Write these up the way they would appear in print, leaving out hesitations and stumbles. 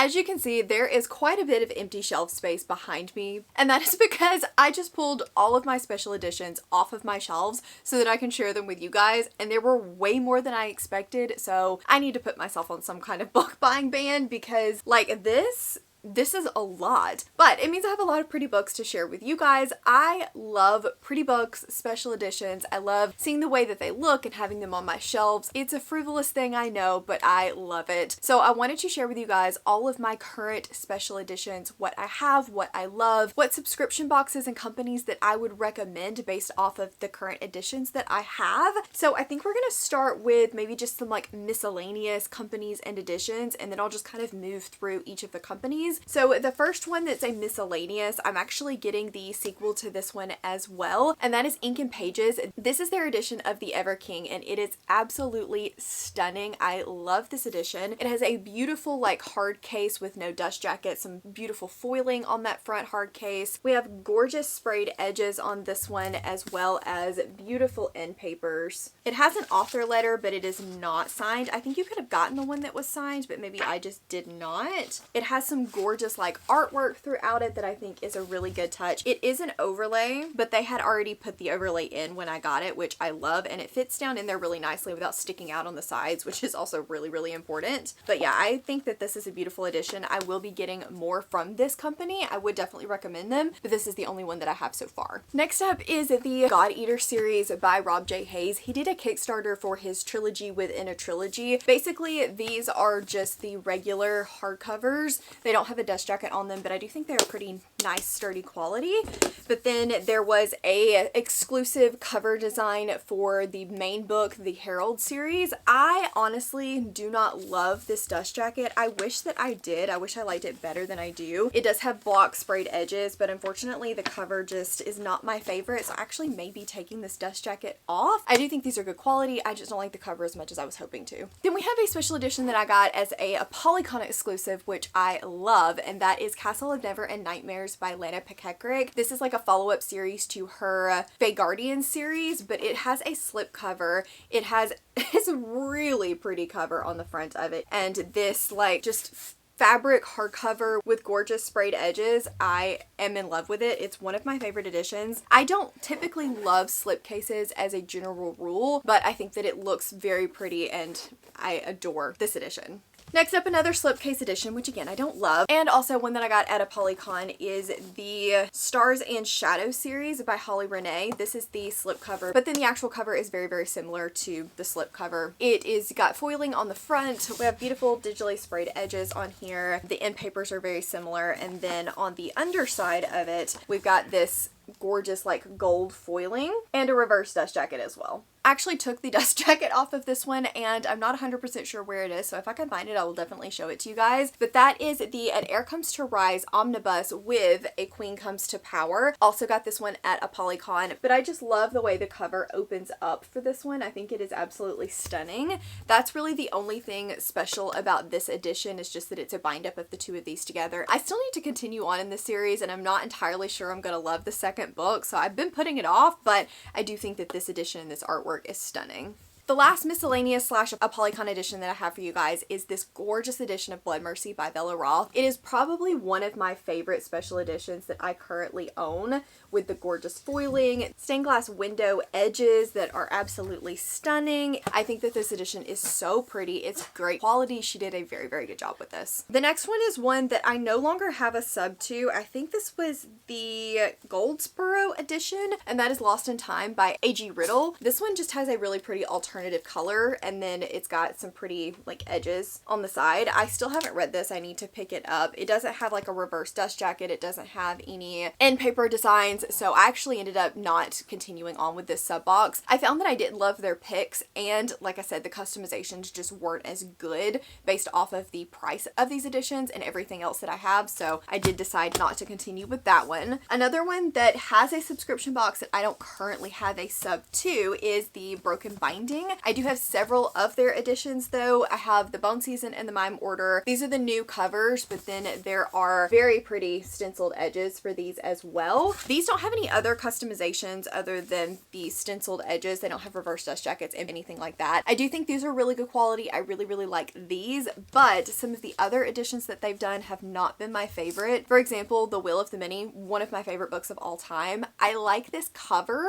As you can see, there is quite a bit of empty shelf space behind me, and that is because I just pulled all of my special editions off of my shelves so that I can share them with you guys, and there were way more than I expected, so I need to put myself on some kind of book buying ban because like this is a lot, but it means I have a lot of pretty books to share with you guys. I love pretty books, special editions. I love seeing the way that they look and having them on my shelves. It's a frivolous thing, I know, but I love it. So I wanted to share with you guys all of my current special editions, what I have, what I love, what subscription boxes and companies that I would recommend based off of the current editions that I have. So I think we're gonna start with maybe just some like miscellaneous companies and editions, and then I'll just kind of move through each of the companies. So the first one that's a miscellaneous, I'm actually getting the sequel to this one as well, and that is Ink and Pages. This is their edition of the Ever King, and it is absolutely stunning. I love this edition. It has a beautiful like hard case with no dust jacket, some beautiful foiling on that front hard case. We have gorgeous sprayed edges on this one as well as beautiful end papers. It has an author letter, but it is not signed. I think you could have gotten the one that was signed, but maybe I just did not. It has some gorgeous like artwork throughout it that I think is a really good touch. It is an overlay, but they had already put the overlay in when I got it, which I love, and it fits down in there really nicely without sticking out on the sides, which is also really, really important. But yeah, I think that this is a beautiful edition. I will be getting more from this company. I would definitely recommend them, but this is the only one that I have so far. Next up is the God Eater series by Rob J. Hayes. He did a Kickstarter for his trilogy within a trilogy. Basically, these are just the regular hardcovers. They don't have a dust jacket on them, but I do think they're pretty nice, sturdy quality. But then there was a exclusive cover design for the main book, the Herald series. I honestly do not love this dust jacket. I wish that I did. I wish I liked it better than I do. It does have block sprayed edges, but unfortunately the cover just is not my favorite, so I actually may be taking this dust jacket off. I do think these are good quality. I just don't like the cover as much as I was hoping to. Then we have a special edition that I got as a Polycon exclusive, which I love, and that is Castle of Never and Nightmares by Lana Pekekrik. This is like a follow-up series to her Fae Guardian series, but it has a slip cover. It has it's a really pretty cover on the front of it, and this like just fabric hardcover with gorgeous sprayed edges. I am in love with it. It's one of my favorite editions. I don't typically love slipcases as a general rule, but I think that it looks very pretty and I adore this edition. Next up, another slipcase edition, which again, I don't love. And also one that I got at a Polycon is the Stars and Shadows series by Holly Renee. This is the slipcover, but then the actual cover is very, very similar to the slipcover. It is got foiling on the front. We have beautiful digitally sprayed edges on here. The end papers are very similar. And then on the underside of it, we've got this gorgeous like gold foiling and a reverse dust jacket as well. I actually took the dust jacket off of this one and I'm not 100% sure where it is, so if I can find it I will definitely show it to you guys. But that is the An Heir Comes to Rise omnibus with A Queen Comes to Power. Also got this one at a Polycon, but I just love the way the cover opens up for this one. I think it is absolutely stunning. That's really the only thing special about this edition, is just that it's a bind up of the two of these together. I still need to continue on in this series and I'm not entirely sure I'm gonna love the second book, so I've been putting it off, but I do think that this edition and this artwork is stunning. The last miscellaneous slash a Polycon edition that I have for you guys is this gorgeous edition of Blood Mercy by Bella Roth. It is probably one of my favorite special editions that I currently own, with the gorgeous foiling, stained glass window edges that are absolutely stunning. I think that this edition is so pretty. It's great quality. She did a very, very good job with this. The next one is one that I no longer have a sub to. I think this was the Goldsboro edition, and that is Lost in Time by A.G. Riddle. This one just has a really pretty alternative color, and then it's got some pretty like edges on the side. I still haven't read this. I need to pick it up. It doesn't have like a reverse dust jacket. It doesn't have any end paper designs, so I actually ended up not continuing on with this sub box. I found that I didn't love their picks, and like I said, the customizations just weren't as good based off of the price of these editions and everything else that I have, so I did decide not to continue with that one. Another one that has a subscription box that I don't currently have a sub to is the Broken Binding amazing. I do have several of their editions though. I have the Bone Season and the Mime Order. These are the new covers, but then there are very pretty stenciled edges for these as well. These don't have any other customizations other than the stenciled edges. They don't have reverse dust jackets and anything like that. I do think these are really good quality. I really, really like these, but some of the other editions that they've done have not been my favorite. For example, The Will of the Many, one of my favorite books of all time. I like this cover,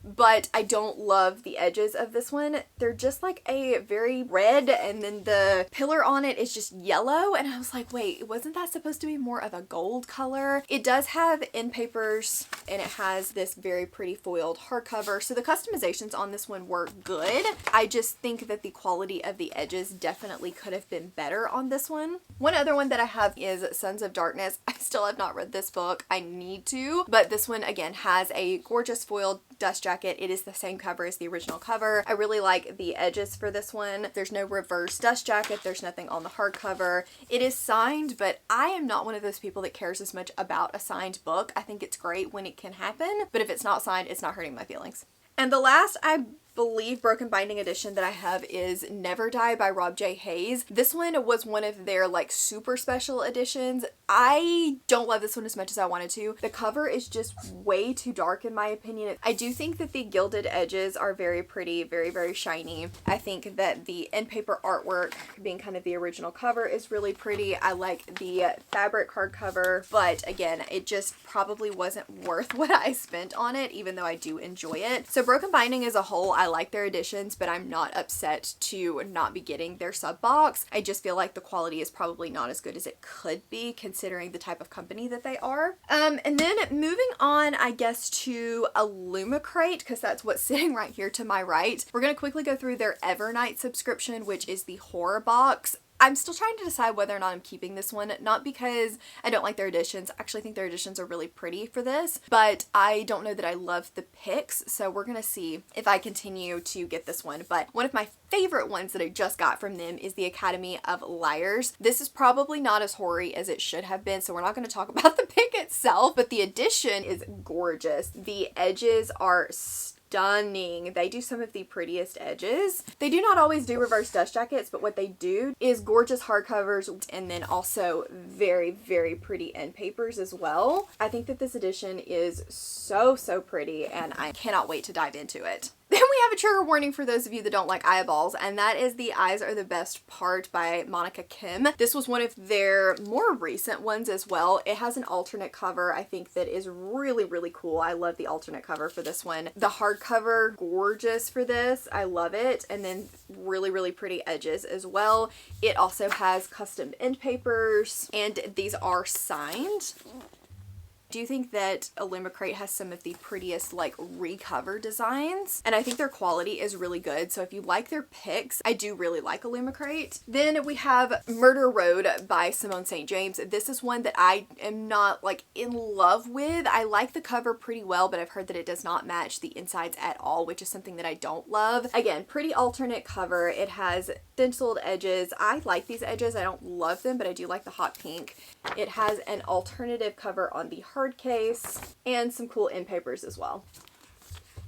but I don't love the edges of this one. They're just like a very red, and then the pillar on it is just yellow, and I was like, wait, wasn't that supposed to be more of a gold color? It does have end papers, and it has this very pretty foiled hardcover, so the customizations on this one were good. I just think that the quality of the edges definitely could have been better on this one. One other one that I have is Sons of Darkness. I still have not read this book. I need to, but this one again has a gorgeous foiled dust jacket. It is the same cover as the original cover. I really like the edges for this one. There's no reverse dust jacket. There's nothing on the hardcover. It is signed, but I am not one of those people that cares as much about a signed book. I think it's great when it can happen, but if it's not signed, it's not hurting my feelings. And the last, I believe, broken binding edition that I have is Never Die by Rob J. Hayes. This one was one of their like super special editions. I don't love this one as much as I wanted to. The cover is just way too dark in my opinion. I do think that the gilded edges are very pretty, very, very shiny. I think that the end paper artwork, being kind of the original cover, is really pretty. I like the fabric hardcover, but again, it just probably wasn't worth what I spent on it, even though I do enjoy it. So broken binding as a whole, I like their editions, but I'm not upset to not be getting their sub box. I just feel like the quality is probably not as good as it could be considering the type of company that they are. And then moving on, I guess, to Illumicrate, because that's what's sitting right here to my right. We're going to quickly go through their Evernight subscription, which is the horror box. I'm still trying to decide whether or not I'm keeping this one, not because I don't like their editions. I actually think their editions are really pretty for this, but I don't know that I love the picks, so we're gonna see if I continue to get this one. But one of my favorite ones that I just got from them is the Academy of Liars. This is probably not as hoary as it should have been, so we're not going to talk about the pick itself, but the edition is gorgeous. The edges are stunning. They do some of the prettiest edges. They do not always do reverse dust jackets, but what they do is gorgeous hardcovers and then also very, very pretty end papers as well. I think that this edition is so, so pretty, and I cannot wait to dive into it. Then we have a trigger warning for those of you that don't like eyeballs, and that is The Eyes Are the Best Part by Monica Kim. This was one of their more recent ones as well. It has an alternate cover, I think, that is really, really cool. I love the alternate cover for this one. The hardcover, gorgeous for this. I love it. And then really, really pretty edges as well. It also has custom end papers, and these are signed. Do you think that Illumicrate has some of the prettiest like recover designs? And I think their quality is really good. So if you like their picks, I do really like Illumicrate. Then we have Murder Road by Simone St. James. This is one that I am not like in love with. I like the cover pretty well, but I've heard that it does not match the insides at all, which is something that I don't love. Again, pretty alternate cover. It has stenciled edges. I like these edges. I don't love them, but I do like the hot pink. It has an alternative cover on the hard case and some cool end papers as well.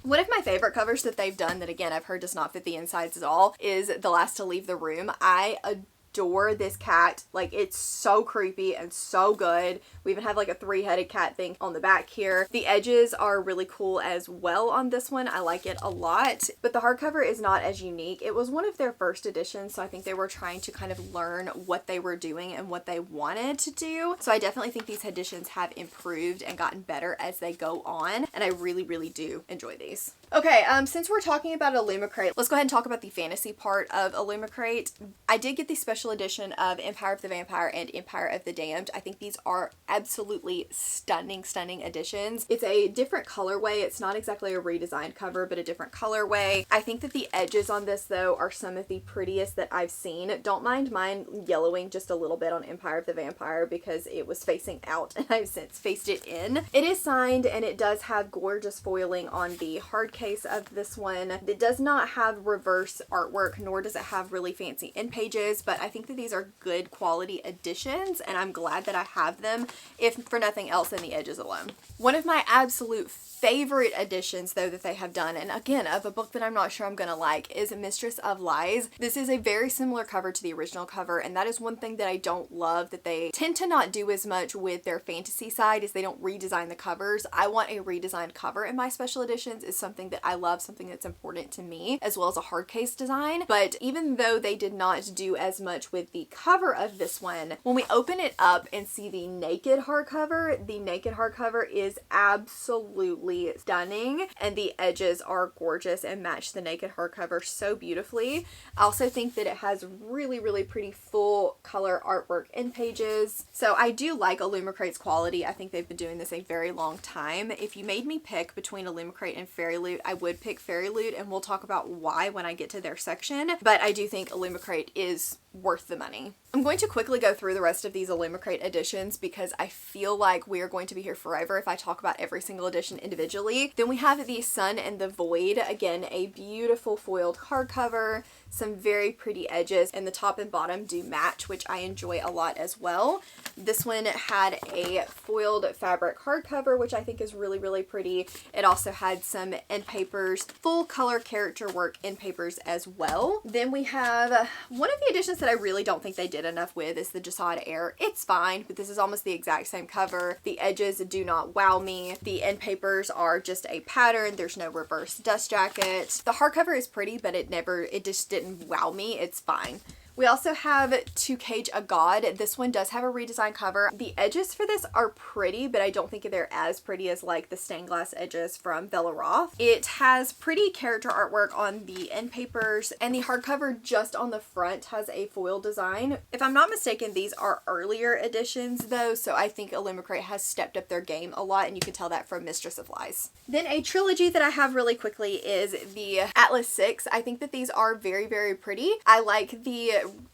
One of my favorite covers that they've done that, again, I've heard does not fit the insides at all is The Last to Leave the Room. I adore this cat. Like, it's so creepy and so good. We even have like a three-headed cat thing on the back here. The edges are really cool as well on this one. I like it a lot, but the hardcover is not as unique. It was one of their first editions, so I think they were trying to kind of learn what they were doing and what they wanted to do. So I definitely think these editions have improved and gotten better as they go on, and I really, really do enjoy these. Okay, since we're talking about Illumicrate, let's go ahead and talk about the fantasy part of Illumicrate. I did get the special edition of Empire of the Vampire and Empire of the Damned. I think these are absolutely stunning, stunning editions. It's a different colorway. It's not exactly a redesigned cover, but a different colorway. I think that the edges on this, though, are some of the prettiest that I've seen. Don't mind mine yellowing just a little bit on Empire of the Vampire because it was facing out and I've since faced it in. It is signed and it does have gorgeous foiling on the hard case of this one. It does not have reverse artwork, nor does it have really fancy end pages, but I think that these are good quality editions, and I'm glad that I have them, if for nothing else than the edges alone. One of my absolute favorite editions though that they have done, and again of a book that I'm not sure I'm gonna like, is Mistress of Lies. This is a very similar cover to the original cover, and that is one thing that I don't love that they tend to not do as much with their fantasy side, is they don't redesign the covers. I want a redesigned cover in my special editions. Is something that I love, something that's important to me, as well as a hard case design. But even though they did not do as much with the cover of this one, when we open it up and see the naked hardcover is absolutely stunning, and the edges are gorgeous and match the naked hardcover so beautifully. I also think that it has really pretty full color artwork in pages. So I do like Illumicrate's quality. I think they've been doing this a very long time. If you made me pick between Illumicrate and Fairyloot, I would pick Fairyloot, and we'll talk about why when I get to their section, but I do think Illumicrate is worth the money. I'm going to quickly go through the rest of these Illumicrate editions because I feel like we are going to be here forever if I talk about every single edition individually. Then we have the Sun and the Void. Again, a beautiful foiled hardcover, some very pretty edges, and the top and bottom do match, which I enjoy a lot as well. This one had a foiled fabric hardcover, which I think is really pretty. It also had some end papers, full color character work end papers as well. Then we have one of the editions that I really don't think they did enough with is the Jasad Air. It's fine, but this is almost the exact same cover. The edges do not wow me. The end papers are just a pattern. There's no reverse dust jacket. The hardcover is pretty, but it just didn't wow me. It's fine. We also have To Cage a God. This one does have a redesigned cover. The edges for this are pretty, but I don't think they're as pretty as like the stained glass edges from Bella Roth. It has pretty character artwork on the end papers, and the hardcover just on the front has a foil design. If I'm not mistaken, these are earlier editions though, so I think Illumicrate has stepped up their game a lot, and you can tell that from Mistress of Lies. Then a trilogy that I have really quickly is the Atlas 6. I think that these are very pretty. I like the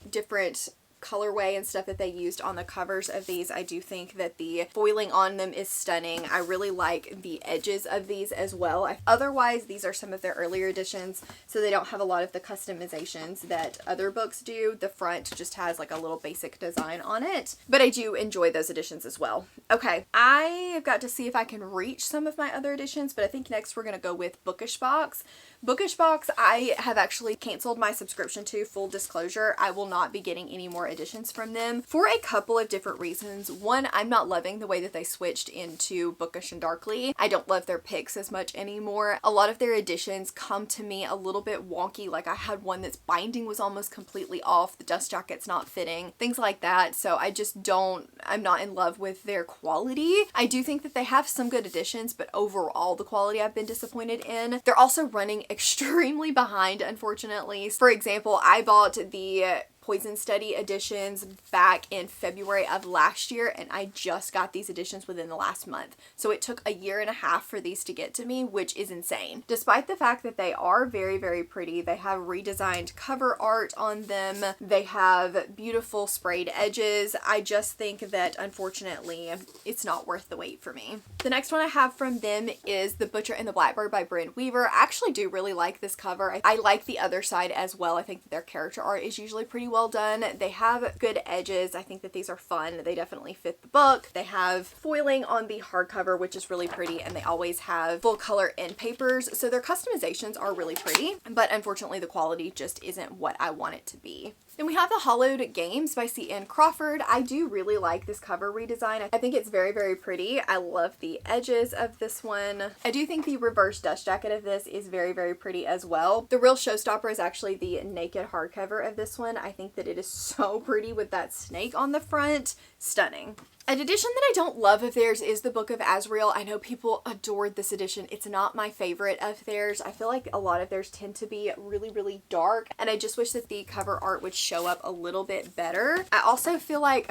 different colorway and stuff that they used on the covers of these. I do think that the foiling on them is stunning. I really like the edges of these as well. Otherwise, these are some of their earlier editions, so they don't have a lot of the customizations that other books do. The front just has like a little basic design on it, but I do enjoy those editions as well. Okay, I've got to see if I can reach some of my other editions, but I think next we're going to go with Bookish Box. Bookish Box, I have actually canceled my subscription to, full disclosure. I will not be getting any more editions from them for a couple of different reasons. One, I'm not loving the way that they switched into Bookish and Darkly. I don't love their picks as much anymore. A lot of their editions come to me a little bit wonky. Like I had one that's binding was almost completely off, the dust jacket's not fitting, things like that. So I'm not in love with their quality. I do think that they have some good editions, but overall the quality I've been disappointed in. They're also running extremely behind, unfortunately. For example, I bought the Poison Study editions back in February of last year, and I just got these editions within the last month. So it took a year and a half for these to get to me, which is insane. Despite the fact that they are very pretty, they have redesigned cover art on them. They have beautiful sprayed edges. I just think that unfortunately it's not worth the wait for me. The next one I have from them is The Butcher and the Blackbird by Bryn Weaver. I actually do really like this cover. I like the other side as well. I think that their character art is usually pretty well done. They have good edges. I think that these are fun. They definitely fit the book. They have foiling on the hardcover, which is really pretty, and they always have full color end papers. So their customizations are really pretty, but unfortunately the quality just isn't what I want it to be. Then we have The Hollowed Games by C.N. Crawford. I do really like this cover redesign. I think it's very pretty. I love the edges of this one. I do think the reverse dust jacket of this is very pretty as well. The real showstopper is actually the naked hardcover of this one. I think that it is so pretty with that snake on the front. Stunning. An edition that I don't love of theirs is the Book of Azrael. I know people adored this edition. It's not my favorite of theirs. I feel like a lot of theirs tend to be really dark, and I just wish that the cover art would show up a little bit better. I also feel like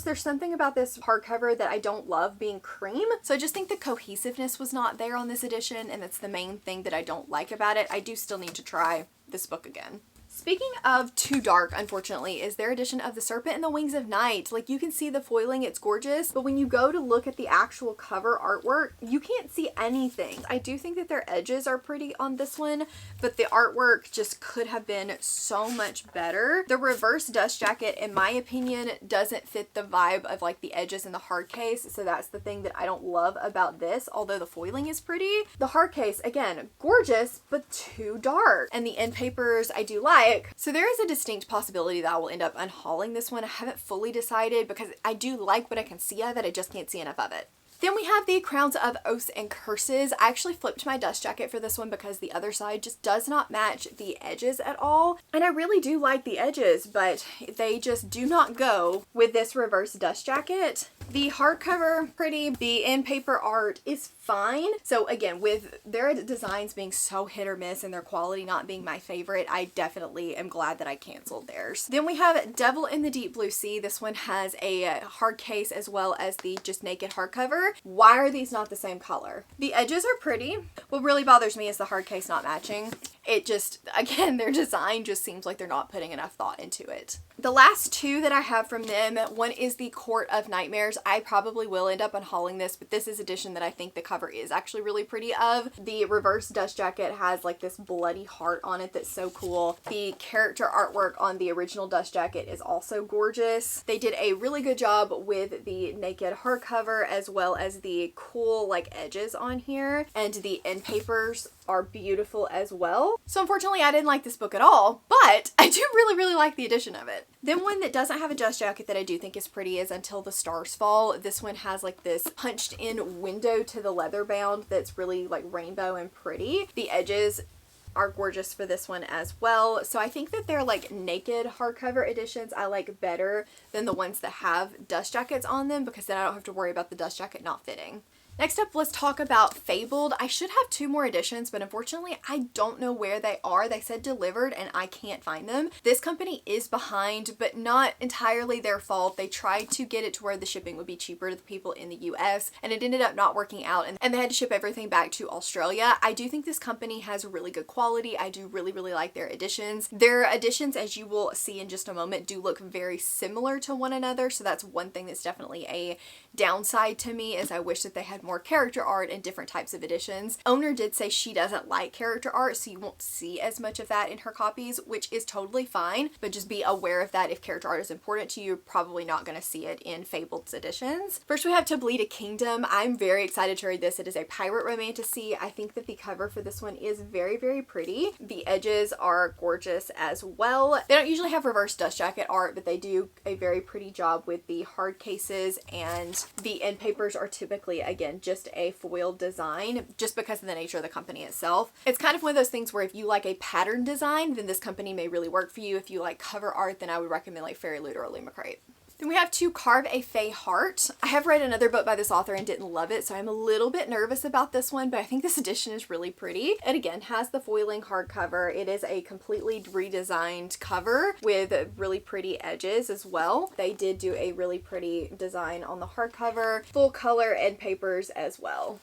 there's something about this hardcover that I don't love being cream. So I just think the cohesiveness was not there on this edition, and that's the main thing that I don't like about it. I do still need to try this book again. Speaking of too dark, unfortunately, is their edition of The Serpent and the Wings of Night. Like, you can see the foiling, it's gorgeous, but when you go to look at the actual cover artwork, you can't see anything. I do think that their edges are pretty on this one, but the artwork just could have been so much better. The reverse dust jacket, in my opinion, doesn't fit the vibe of like the edges in the hard case, so that's the thing that I don't love about this, although the foiling is pretty. The hard case, again, gorgeous, but too dark. And the end papers I do like. So there is a distinct possibility that I will end up unhauling this one. I haven't fully decided because I do like what I can see of it. I just can't see enough of it. Then we have the Crowns of Oaths and Curses. I actually flipped my dust jacket for this one because the other side just does not match the edges at all. And I really do like the edges, but they just do not go with this reverse dust jacket. The hardcover, pretty. The end paper art is fine. So again, with their designs being so hit or miss and their quality not being my favorite, I definitely am glad that I canceled theirs. Then we have Devil in the Deep Blue Sea. This one has a hard case as well as the just naked hardcover. Why are these not the same color? The edges are pretty. What really bothers me is the hard case not matching. It just, again, their design just seems like they're not putting enough thought into it. The last two that I have from them, one is the Court of Nightmares. I probably will end up unhauling this, but this is edition that I think the cover is actually really pretty of. The reverse dust jacket has like this bloody heart on it that's so cool. The character artwork on the original dust jacket is also gorgeous. They did a really good job with the naked hardcover as well as the cool like edges on here, and the end papers are beautiful as well. So unfortunately I didn't like this book at all, but I do really like the edition of it. Then one that doesn't have a dust jacket that I do think is pretty is Until the Stars Fall. This one has like this punched in window to the leather bound that's really like rainbow and pretty. The edges are gorgeous for this one as well. So I think that they're like naked hardcover editions I like better than the ones that have dust jackets on them, because then I don't have to worry about the dust jacket not fitting. Next up, let's talk about Fabled. I should have two more editions, but unfortunately I don't know where they are. They said delivered and I can't find them. This company is behind, but not entirely their fault. They tried to get it to where the shipping would be cheaper to the people in the US, and it ended up not working out, and they had to ship everything back to Australia. I do think this company has really good quality. I do really like their editions. Their editions, as you will see in just a moment, do look very similar to one another, so that's one thing that's definitely a downside to me, is I wish that they had more character art and different types of editions. Owner did say she doesn't like character art, so you won't see as much of that in her copies, which is totally fine, but just be aware of that. If character art is important to you, you're probably not going to see it in Fabled's editions. First we have To Bleed a Kingdom. I'm very excited to read this. It is a pirate romantasy. I think that the cover for this one is very pretty. The edges are gorgeous as well. They don't usually have reverse dust jacket art, but they do a very pretty job with the hard cases, and the end papers are typically, again, just a foiled design just because of the nature of the company itself. It's kind of one of those things where if you like a pattern design, then this company may really work for you. If you like cover art, then I would recommend like Fairyloot or Illumicrate. Then we have To Carve a Fey Heart. I have read another book by this author and didn't love it, so I'm a little bit nervous about this one, but I think this edition is really pretty. It again has the foiling hardcover. It is a completely redesigned cover with really pretty edges as well. They did do a really pretty design on the hardcover, full color and papers as well.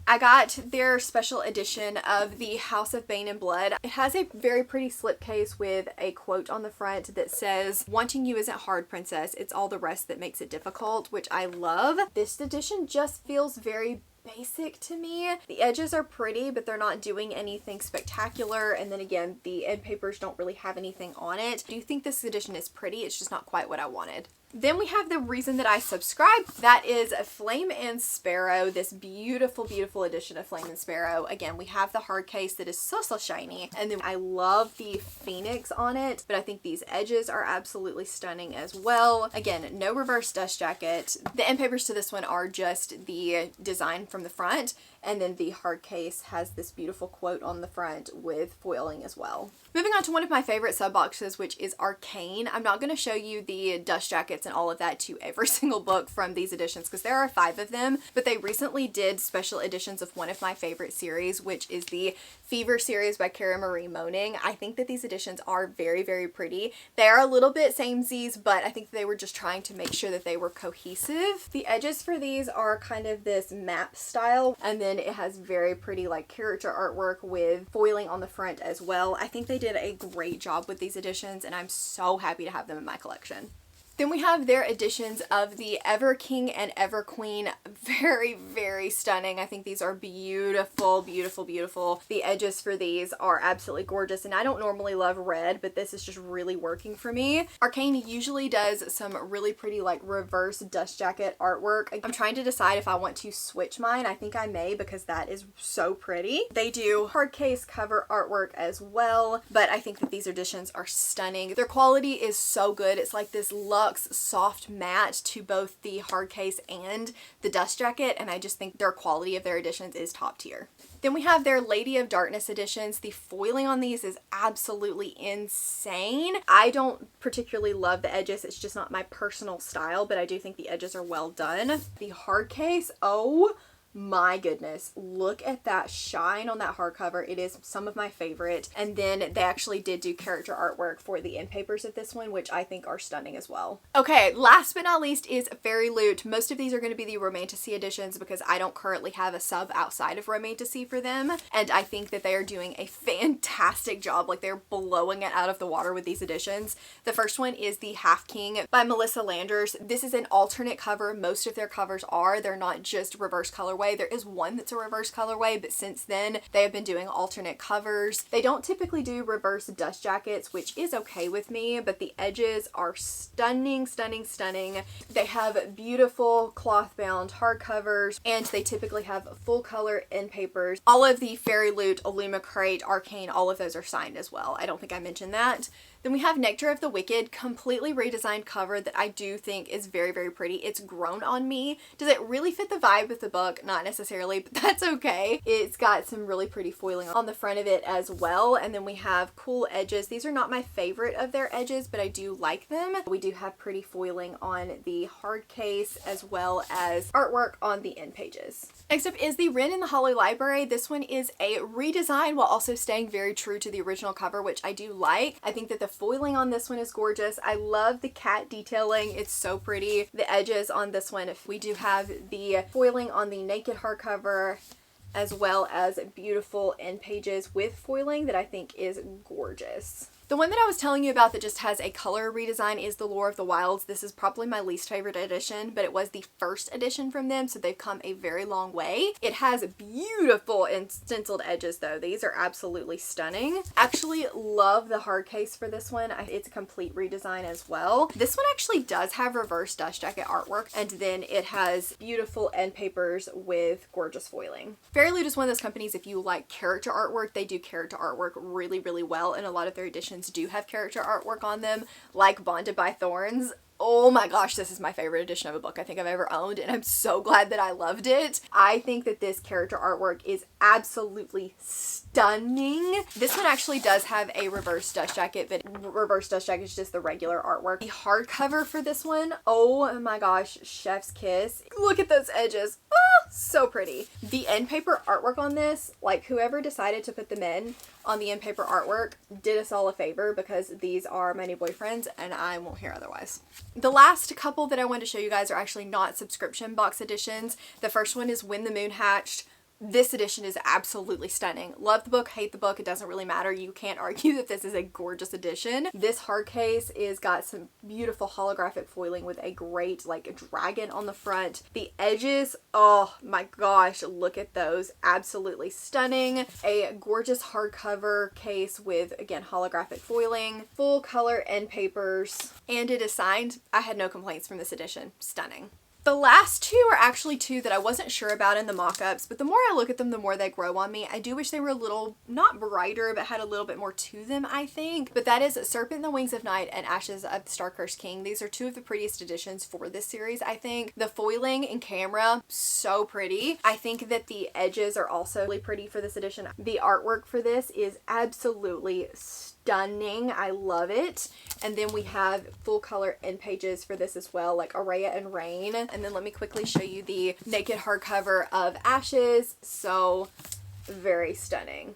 I got their special edition of the House of Bane and Blood. It has a very pretty slipcase with a quote on the front that says, "Wanting you isn't hard, princess. It's all the rest that makes it difficult," which I love. This edition just feels very basic to me. The edges are pretty, but they're not doing anything spectacular, and then again, the end papers don't really have anything on it. I do think this edition is pretty, it's just not quite what I wanted. Then we have the reason that I subscribed. That is Flame and Sparrow, this beautiful edition of Flame and Sparrow. Again, we have the hard case that is so shiny, and then I love the phoenix on it, but I think these edges are absolutely stunning as well. Again, no reverse dust jacket. The end papers to this one are just the design from the front, and then the hard case has this beautiful quote on the front with foiling as well. Moving on to one of my favorite sub boxes, which is Arcane. I'm not going to show you the dust jackets brackets and all of that to every single book from these editions, because there are 5 of them, but they recently did special editions of one of my favorite series, which is the Fever series by Cara Marie Moning. I think that these editions are very, very pretty. They are a little bit samesies, but I think they were just trying to make sure that they were cohesive. The edges for these are kind of this map style, and then it has very pretty like character artwork with foiling on the front as well. I think they did a great job with these editions, and I'm so happy to have them in my collection. Then we have their editions of the Ever King and Ever Queen. Very, very stunning. I think these are beautiful, beautiful, beautiful. The edges for these are absolutely gorgeous, and I don't normally love red, but this is just really working for me. Arcane usually does some really pretty like reverse dust jacket artwork. I'm trying to decide if I want to switch mine. I think I may, because that is so pretty. They do hard case cover artwork as well, but I think that these editions are stunning. Their quality is so good. It's like this luxe soft matte to both the hard case and the dust jacket, and I just think their quality of their editions is top tier. Then we have their Lady of Darkness editions. The foiling on these is absolutely insane. I don't particularly love the edges. It's just not my personal style, but I do think the edges are well done. The hard case, oh my goodness, look at that shine on that hardcover. It is some of my favorite. And then they actually did do character artwork for the end papers of this one, which I think are stunning as well. Okay, last but not least is Fairyloot. Most of these are going to be the Romantasy editions because I don't currently have a sub outside of Romantasy for them, and I think that they are doing a fantastic job. Like, they're blowing it out of the water with these editions. The first one is the Half King by Melissa Landers. This is an alternate cover. Most of their covers are. They're not just reverse colorway. There is one that's a reverse colorway, but since then they have been doing alternate covers. They don't typically do reverse dust jackets, which is okay with me, but the edges are stunning, stunning, stunning. They have beautiful cloth bound hardcovers, and they typically have full color end papers. All of the Fairyloot, Illumicrate, Arcane, all of those are signed as well. I don't think I mentioned that. Then we have Nectar of the Wicked, completely redesigned cover that I do think is very, very pretty. It's grown on me. Does it really fit the vibe with the book? Not necessarily, but that's okay. It's got some really pretty foiling on the front of it as well. And then we have cool edges. These are not my favorite of their edges, but I do like them. We do have pretty foiling on the hard case as well as artwork on the end pages. Next up is the Wren in the Hollow Library. This one is a redesign while also staying very true to the original cover, which I do like. I think that the foiling on this one is gorgeous. I love the cat detailing. It's so pretty. The edges on this one, we do have the foiling on the naked hardcover as well as beautiful end pages with foiling that I think is gorgeous. The one that I was telling you about that just has a color redesign is the Lore of the Wilds. This is probably my least favorite edition, but it was the first edition from them, so they've come a very long way. It has beautiful and stenciled edges though. These are absolutely stunning. Actually love the hard case for this one. It's a complete redesign as well. This one actually does have reverse dust jacket artwork, and then it has beautiful end papers with gorgeous foiling. Fairyloot is one of those companies, if you like character artwork, they do character artwork really, really well, and a lot of their editions do have character artwork on them, like Bonded by Thorns. Oh my gosh, this is my favorite edition of a book I think I've ever owned, and I'm so glad that I loved it. I think that this character artwork is absolutely stunning. This one actually does have a reverse dust jacket, but reverse dust jacket is just the regular artwork. The hardcover for this one, oh my gosh, chef's kiss. Look at those edges. Oh, so pretty. The end paper artwork on this, like whoever decided to put them in on the end paper artwork did us all a favor, because these are my new boyfriends and I won't hear otherwise. The last couple that I want to show you guys are actually not subscription box editions. The first one is When the Moon Hatched. This edition is absolutely stunning. Love the book, hate the book, it doesn't really matter. You can't argue that this is a gorgeous edition. This hard case is got some beautiful holographic foiling with a great like dragon on the front. The edges, oh my gosh, look at those. Absolutely stunning. A gorgeous hardcover case with, again, holographic foiling, full color end papers, and it is signed. I had no complaints from this edition. Stunning. The last two are actually two that I wasn't sure about in the mock-ups, but the more I look at them, the more they grow on me. I do wish they were a little, not brighter, but had a little bit more to them, I think. But that is Serpent in the Wings of Night and Ashes of the Star-Cursed King. These are two of the prettiest editions for this series, I think. The foiling in camera, so pretty. I think that the edges are also really pretty for this edition. The artwork for this is absolutely stunning. stunning. I love it. And then we have full color end pages for this as well, like Araya and Rain. And then let me quickly show you the naked hardcover of Ashes. So very stunning.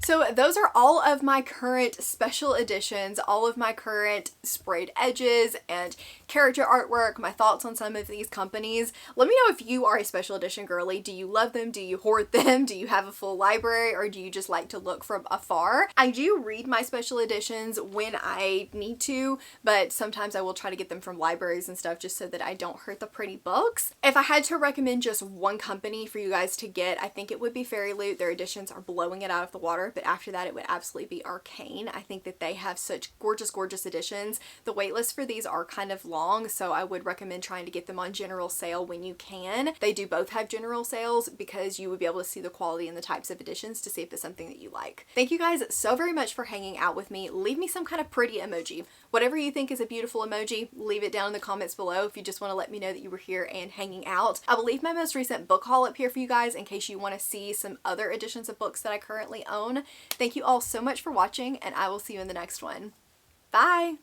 So those are all of my current special editions, all of my current sprayed edges and character artwork, my thoughts on some of these companies. Let me know if you are a special edition girly. Do you love them? Do you hoard them? Do you have a full library, or do you just like to look from afar? I do read my special editions when I need to, but sometimes I will try to get them from libraries and stuff just so that I don't hurt the pretty books. If I had to recommend just one company for you guys to get, I think it would be Fairyloot. Their editions are blowing it out of the water. But after that, it would absolutely be Arcane. I think that they have such gorgeous, gorgeous editions. The waitlist for these are kind of long, so I would recommend trying to get them on general sale when you can. They do both have general sales because you would be able to see the quality and the types of editions to see if it's something that you like. Thank you guys so very much for hanging out with me. Leave me some kind of pretty emoji. Whatever you think is a beautiful emoji, leave it down in the comments below if you just want to let me know that you were here and hanging out. I will leave my most recent book haul up here for you guys in case you want to see some other editions of books that I currently own. Thank you all so much for watching, and I will see you in the next one. Bye!